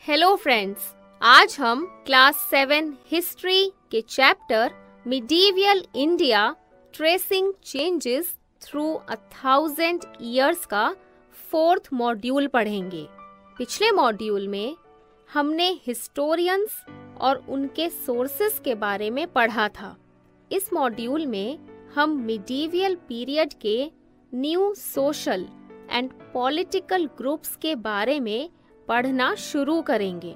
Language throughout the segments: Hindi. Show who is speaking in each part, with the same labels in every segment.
Speaker 1: हेलो फ्रेंड्स, आज हम क्लास 7 हिस्ट्री के chapter medieval India tracing changes through 1000 years का 4th मॉड्यूल पढ़ेंगे। पिछले मॉड्यूल में हमने हिस्टोरियंस और उनके सोर्सेस के बारे में पढ़ा था। इस मॉड्यूल में हम मिडीवियल पीरियड के new social and political groups के बारे में पढ़ना शुरू करेंगे।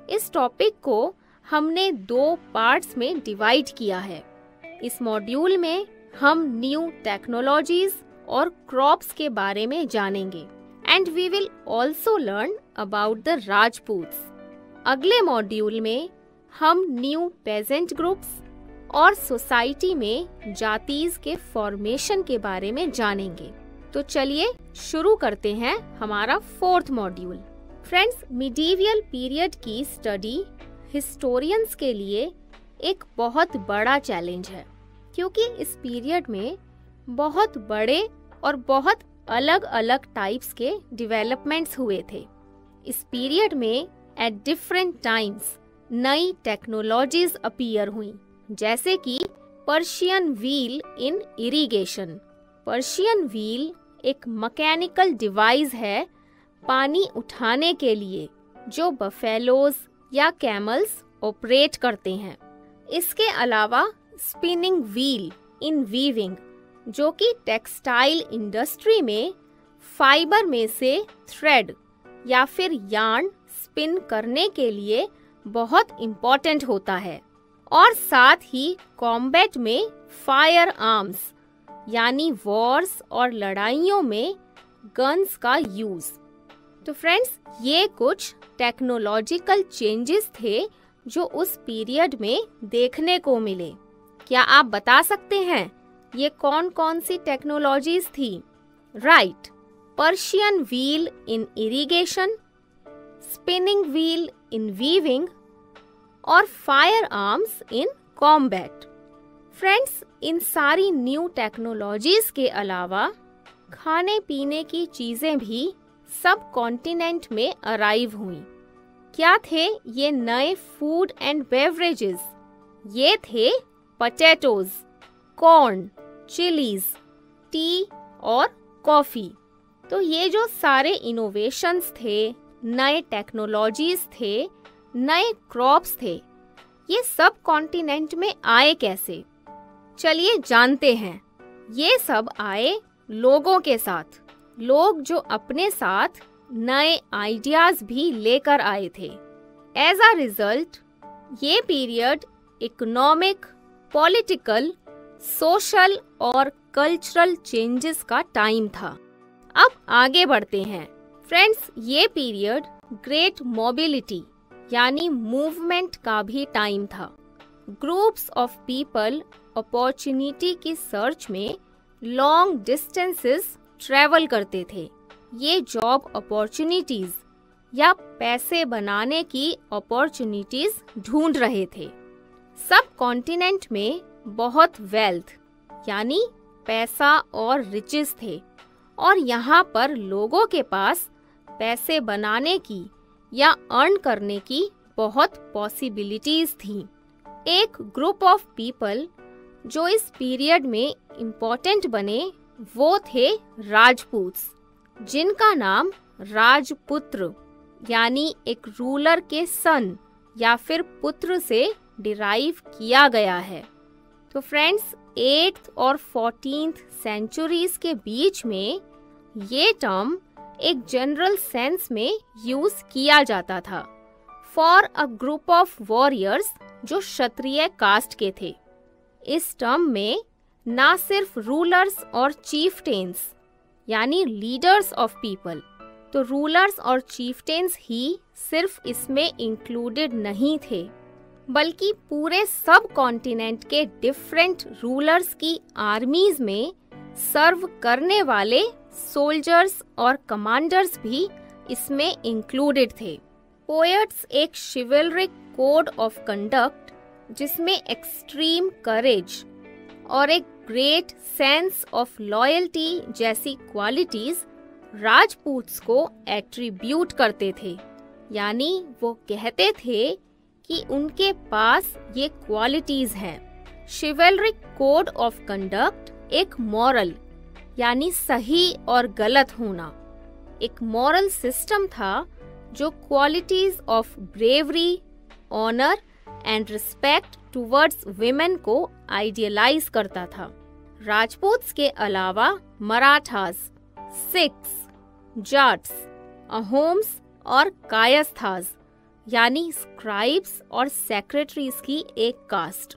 Speaker 1: इस टॉपिक को हमने 2 पार्ट्स में डिवाइड किया है। इस मॉड्यूल में हम न्यू टेक्नोलॉजीज और क्रॉप्स के बारे में जानेंगे and we will also learn about the Rajputs. अगले मॉड्यूल में हम न्यू पेजेंट ग्रुप्स और सोसाइटी में जातीज के फॉर्मेशन के बारे में जानेंगे। तो चलिए शुरू करते हैं हमारा 4th module. Friends, medieval period की स्टडी हिस्टोरियंस के लिए एक बहुत बड़ा चैलेंज है, क्योंकि इस पीरियड में बहुत बड़े और बहुत अलग अलग टाइप्स के डेवलपमेंट्स हुए थे। इस पीरियड में एट डिफरेंट टाइम्स नई टेक्नोलॉजीज अपीयर हुई, जैसे कि Persian wheel in irrigation. Persian wheel एक मैकेनिकल डिवाइस है पानी उठाने के लिए, जो बफेलोज या कैमल्स ऑपरेट करते हैं। इसके अलावा स्पिनिंग व्हील इन वीविंग, जो कि टेक्सटाइल इंडस्ट्री में फाइबर में से थ्रेड या फिर यार्न स्पिन करने के लिए बहुत इम्पोर्टेंट होता है। और साथ ही कॉम्बैट में फायर आर्म्स यानी वॉर्स और लड़ाइयों में गन्स का यूज। तो फ्रेंड्स, ये कुछ टेक्नोलॉजिकल चेंजेस थे जो उस पीरियड में देखने को मिले। क्या आप बता सकते हैं ये कौन कौन सी टेक्नोलॉजीज थी? Right, Persian wheel in irrigation, spinning wheel in weaving और firearms in combat. Friends, इन सारी न्यू टेक्नोलॉजीज के अलावा खाने पीने की चीजें भी सब कॉन्टिनेंट में अराइव हुई। क्या थे ये नए फूड एंड बेवरेजेस? ये थे पोटैटोज, कॉर्न, चिलीज, टी और कॉफी। तो ये जो सारे इनोवेशंस थे, नए टेक्नोलॉजीज थे, नए क्रॉप्स थे, ये सब कॉन्टिनेंट में आए कैसे? चलिए जानते हैं। ये सब आए लोगों के साथ, लोग जो अपने साथ नए आइडियाज भी लेकर आए थे। एज अ रिजल्ट ये पीरियड इकोनॉमिक, पॉलिटिकल, सोशल और कल्चरल चेंजेस का टाइम था। अब आगे बढ़ते हैं। फ्रेंड्स, ये पीरियड ग्रेट मोबिलिटी यानी मूवमेंट का भी टाइम था। ग्रुप्स ऑफ पीपल अपॉर्चुनिटी की सर्च में लॉन्ग डिस्टेंसेस ट्रैवल करते थे। ये जॉब अपॉर्चुनिटीज या पैसे बनाने की अपॉर्चुनिटीज ढूंढ रहे थे। सब कॉन्टिनेंट में बहुत वेल्थ यानी पैसा और रिचेस थे, और यहाँ पर लोगों के पास पैसे बनाने की या अर्न करने की बहुत पॉसिबिलिटीज थी। एक ग्रुप ऑफ पीपल जो इस पीरियड में इम्पोर्टेंट बने वो थे राजपूत्स, जिनका नाम राजपुत्र यानी एक रूलर के सन या फिर पुत्र से डिराइव किया गया है। तो फ्रेंड्स, 8th और 14th सेंचुरीज के बीच में ये टर्म एक जनरल सेंस में यूज किया जाता था for a group of warriors जो क्षत्रिय कास्ट के थे। इस टर्म में ना सिर्फ रूलर्स और चीफटेन्स यानी लीडर्स ऑफ पीपल, तो रूलर्स और चीफटेन्स ही सिर्फ इसमें इंक्लूडेड नहीं थे, बल्कि पूरे सब कॉन्टिनेंट के डिफरेंट रूलर्स की आर्मीज में सर्व करने वाले सोल्जर्स और कमांडर्स भी इसमें इंक्लूडेड थे। पोएट्स एक शिवलरिक कोड ऑफ कंडक्ट जिसमें एक्सट्रीम करेज और एक ग्रेट सेंस ऑफ लॉयल्टी जैसी क्वालिटीज राजपूत्स को एट्रीब्यूट करते थे। यानी वो कहते थे कि उनके पास ये क्वालिटीज हैं। शिवलरिक कोड ऑफ कंडक्ट एक मॉरल यानी सही और गलत होना, एक मॉरल सिस्टम था जो qualities of bravery, honour and respect towards women को आइडियलाइज करता था। राजपूत्स के अलावा मराठास, सिख्स, जाट्स, अहोम्स और कायस्थास यानी स्क्राइब्स और सेक्रेटरीज की एक कास्ट,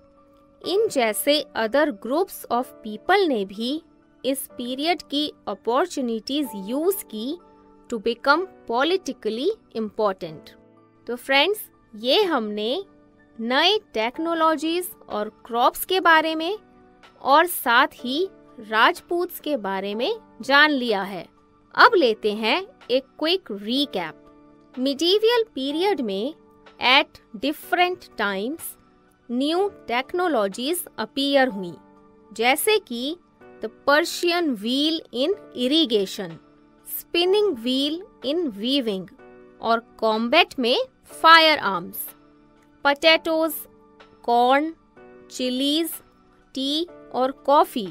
Speaker 1: इन जैसे अदर ग्रुप्स ऑफ पीपल ने भी इस पीरियड की अपॉर्चुनिटीज यूज की टू बिकम पॉलिटिकली इम्पोर्टेंट। तो फ्रेंड्स, ये हमने नए टेक्नोलॉजीज और क्रॉप्स के बारे में और साथ ही राजपूत्स के बारे में जान लिया है। अब लेते हैं एक क्विक रीकैप। मिडीवियल पीरियड में at different times new technologies appear हुई, जैसे कि the Persian wheel in irrigation, spinning wheel in weaving और कॉम्बैट में fire arms. Potatoes, corn, chillies, T और कॉफी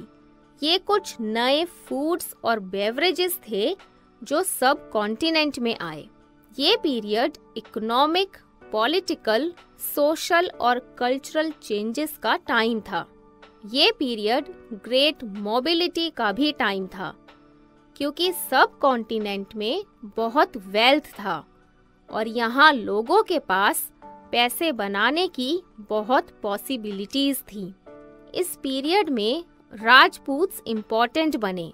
Speaker 1: ये कुछ नए फूड्स और बेवरेजेस थे जो सब कॉन्टिनेंट में आए। ये पीरियड इकोनॉमिक, पॉलिटिकल, सोशल और कल्चरल चेंजेस का टाइम था। ये पीरियड ग्रेट मोबिलिटी का भी टाइम था, क्योंकि सब कॉन्टिनेंट में बहुत वेल्थ था और यहाँ लोगों के पास पैसे बनाने की बहुत पॉसिबिलिटीज थी। इस पीरियड में राजपूत्स इम्पोर्टेंट बने,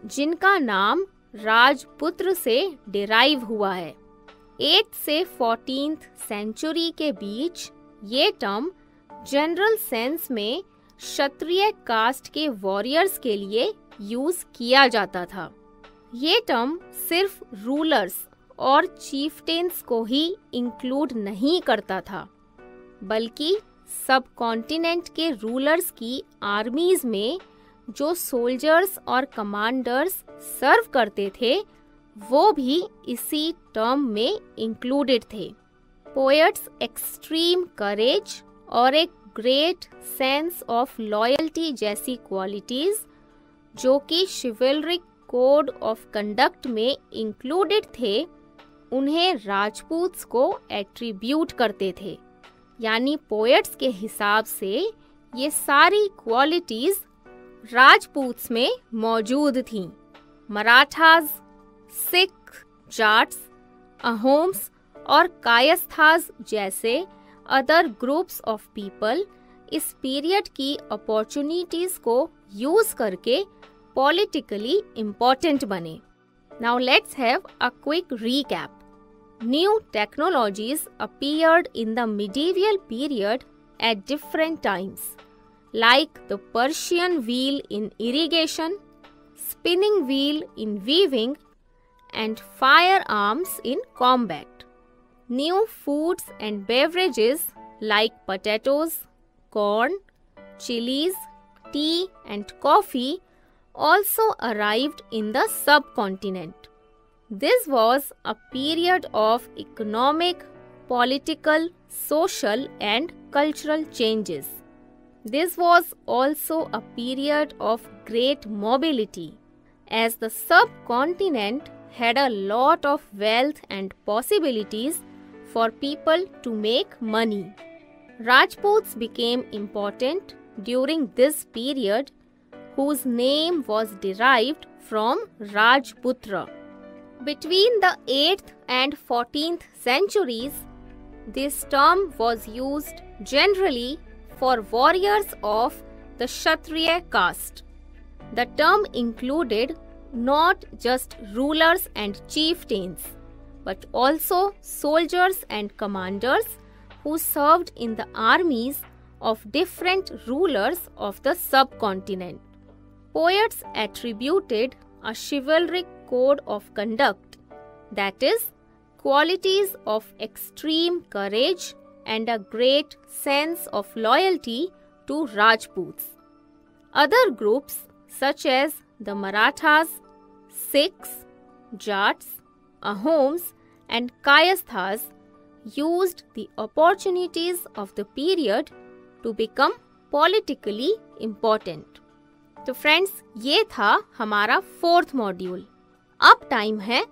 Speaker 1: जिनका नाम राजपुत्र से डिराइव हुआ है। 8th से 14th सेंचुरी के बीच ये टर्म जनरल सेंस में क्षत्रिय कास्ट के वॉरियर्स के लिए यूज किया जाता था। ये टर्म सिर्फ रूलर्स और चीफटेन्स को ही इंक्लूड नहीं करता था, बल्कि सब कॉन्टिनेंट के रूलर्स की आर्मीज में जो सोल्जर्स और कमांडर्स सर्व करते थे वो भी इसी टर्म में इंक्लूडेड थे। पोएट्स एक्सट्रीम करेज और एक ग्रेट सेंस ऑफ लॉयल्टी जैसी क्वालिटीज जो कि शिवलरिक कोड ऑफ कंडक्ट में इंक्लूडेड थे, उन्हें राजपूत्स को एट्रीब्यूट करते थे। यानी पोएट्स के हिसाब से ये सारी क्वालिटीज राजपूत्स में मौजूद थीं। मराठास, सिख, जाट्स, अहोम्स और कायस्थास जैसे अदर ग्रुप्स ऑफ पीपल इस पीरियड की अपॉर्चुनिटीज को यूज करके पॉलिटिकली इम्पोर्टेंट बने। Now let's have a quick recap. New technologies appeared in the medieval period at different times, like the Persian wheel in irrigation, spinning wheel in weaving, and firearms in combat. New foods and beverages like potatoes, corn, chilies, tea, and coffee also arrived in the subcontinent. This was a period of economic, political, social, and cultural changes. This was also a period of great mobility, as the subcontinent had a lot of wealth and possibilities for people to make money. Rajputs became important during this period, whose name was derived from Rajputra. Between the 8th and 14th centuries, this term was used generally for warriors of the Kshatriya caste. The term included not just rulers and chieftains, but also soldiers and commanders who served in the armies of different rulers of the subcontinent. Poets attributed a chivalric code of conduct, that is, qualities of extreme courage and a great sense of loyalty to Rajputs. Other groups such as the Marathas, Sikhs, Jats, Ahoms and Kayasthas used the opportunities of the period to become politically important। तो फ्रेंड्स, ये था हमारा 4th मॉड्यूल। अब टाइम है